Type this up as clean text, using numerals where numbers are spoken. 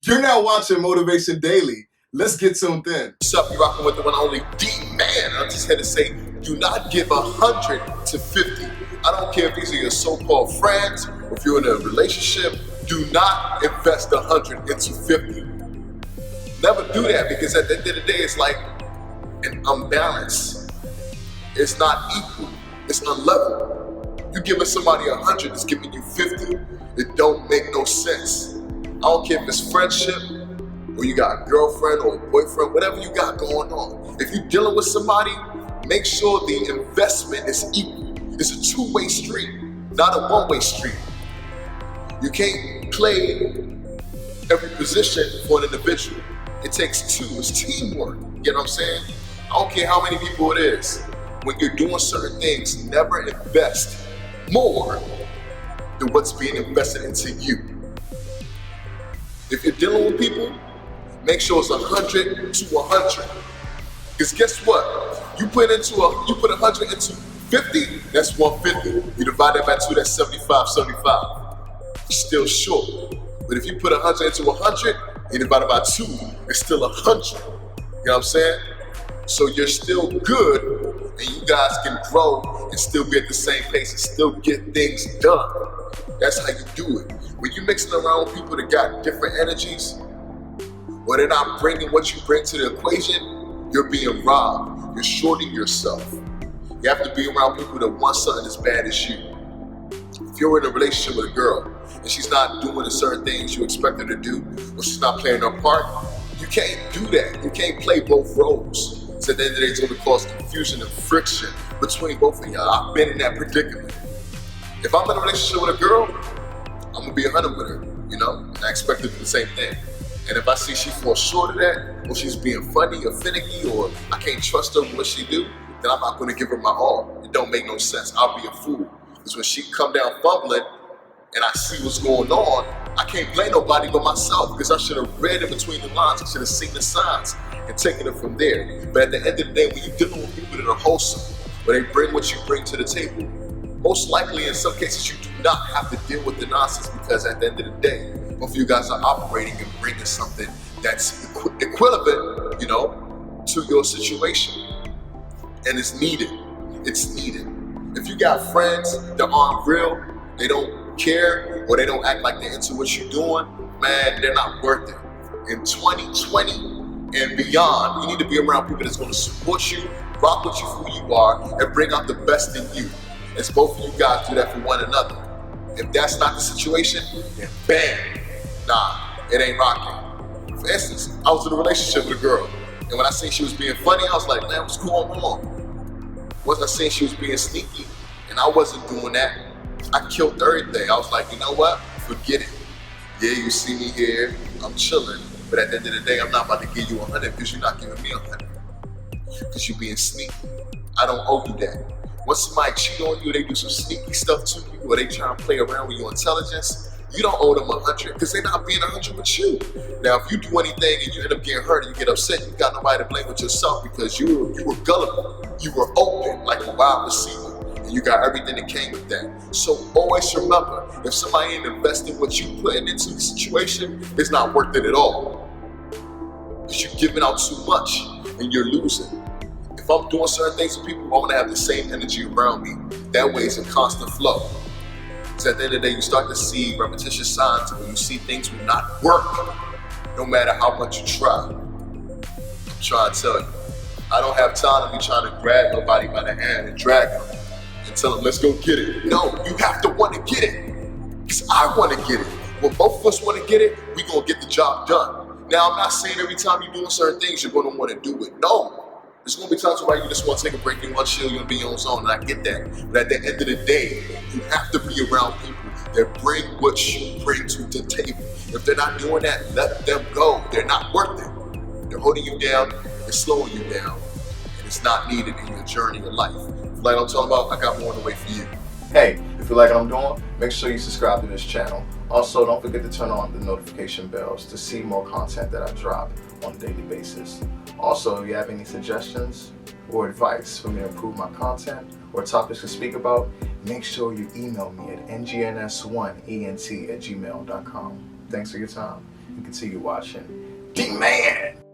You're now watching Motivation Daily. Let's get tuned in. What's up? You're rocking with the one and only D-Man. I'm just here to say, do not give 100 to 50. I don't care if these are your so-called friends, or if you're in a relationship, do not invest 100 into 50. Never do that, because at the end of the day, it's like an unbalance. It's not equal. It's unlevel. You giving somebody 100 is giving you 50. It don't make no sense. I don't care if it's friendship, or you got a girlfriend or a boyfriend, whatever you got going on. If you're dealing with somebody, make sure the investment is equal. It's a two-way street, not a one-way street. You can't play every position for an individual. It takes two. It's teamwork. You know what I'm saying? I don't care how many people it is. When you're doing certain things, never invest more than what's being invested into you. If you're dealing with people, make sure it's 100 to 100. Because guess what? You put 100 into 50, that's 150. You divide that by 2, that's 75. You're still short. But if you put 100 into 100, you divide it by 2, it's still 100. You know what I'm saying? So you're still good, and you guys can grow and still be at the same pace and still get things done. That's how you do it. When you're mixing around with people that got different energies, or they're not bringing what you bring to the equation, you're being robbed. You're shorting yourself. You have to be around people that want something as bad as you. If you're in a relationship with a girl and she's not doing the certain things you expect her to do, or she's not playing her part, you can't do that. You can't play both roles. So at the end of the day, it's going to cause confusion and friction between both of y'all. I've been in that predicament. If I'm in a relationship with a girl, I'm going to be 100 with her, you know? And I expect her to do the same thing. And if I see she falls short of that, or she's being funny or finicky, or I can't trust her with what she do, then I'm not going to give her my all. It don't make no sense. I'll be a fool. Because when she come down fumbling and I see what's going on, I can't blame nobody but myself, because I should have read in between the lines. I should have seen the signs and taken it from there. But at the end of the day, when you're dealing with people that are wholesome, where they bring what you bring to the table, most likely in some cases you do not have to deal with the nonsense, because at the end of the day, both of you guys are operating and bringing something that's equivalent, you know, to your situation. And it's needed. It's needed. If you got friends that aren't real, they don't care, or they don't act like they're into what you're doing, man, they're not worth it. In 2020 and beyond, you need to be around people that's going to support you, rock with you for who you are, and bring out the best in you. As both of you guys do that for one another. If that's not the situation, then bam, nah, it ain't rocking. For instance, I was in a relationship with a girl, and when I seen she was being funny, I was like, man, what's going on? Once I seen she was being sneaky, and I wasn't doing that, I killed everything. I was like, you know what? Forget it. Yeah, you see me here, I'm chilling, but at the end of the day, I'm not about to give you 100 because you're not giving me 100. Because you're being sneaky. I don't owe you that. Once somebody cheat on you, they do some sneaky stuff to you, or they try to play around with your intelligence, you don't owe them 100, because they're not being 100 with you. Now, if you do anything and you end up getting hurt and you get upset, you got nobody to blame but yourself, because you were gullible. You were open like a wild receiver, and you got everything that came with that. So always remember, if somebody ain't investing what you putting into the situation, it's not worth it at all. Because you're giving out too much and you're losing. If I'm doing certain things with people, I want to have the same energy around me. That way it's a constant flow. So at the end of the day, you start to see repetitious signs when you see things will not work, no matter how much you try. I'm trying to tell you, I don't have time to be trying to grab nobody by the hand and drag them and tell them, let's go get it. No, you have to want to get it, because I want to get it. When both of us want to get it, we're going to get the job done. Now, I'm not saying every time you're doing certain things, you're going to want to do it. No. There's going to be times where you just want to take a break, you want to chill, you want to be in your own zone, and I get that. But at the end of the day, you have to be around people that bring what you bring to the table. If they're not doing that, let them go. They're not worth it. They're holding you down, they're slowing you down, and it's not needed in your journey of life. If you like what I'm talking about, I got more on the way for you. Hey, if you like what I'm doing, make sure you subscribe to this channel. Also, don't forget to turn on the notification bells to see more content that I drop on a daily basis. Also, if you have any suggestions or advice for me to improve my content or topics to speak about, make sure you email me at ngns1ent@gmail.com. Thanks for your time and continue continue watching. D-Man!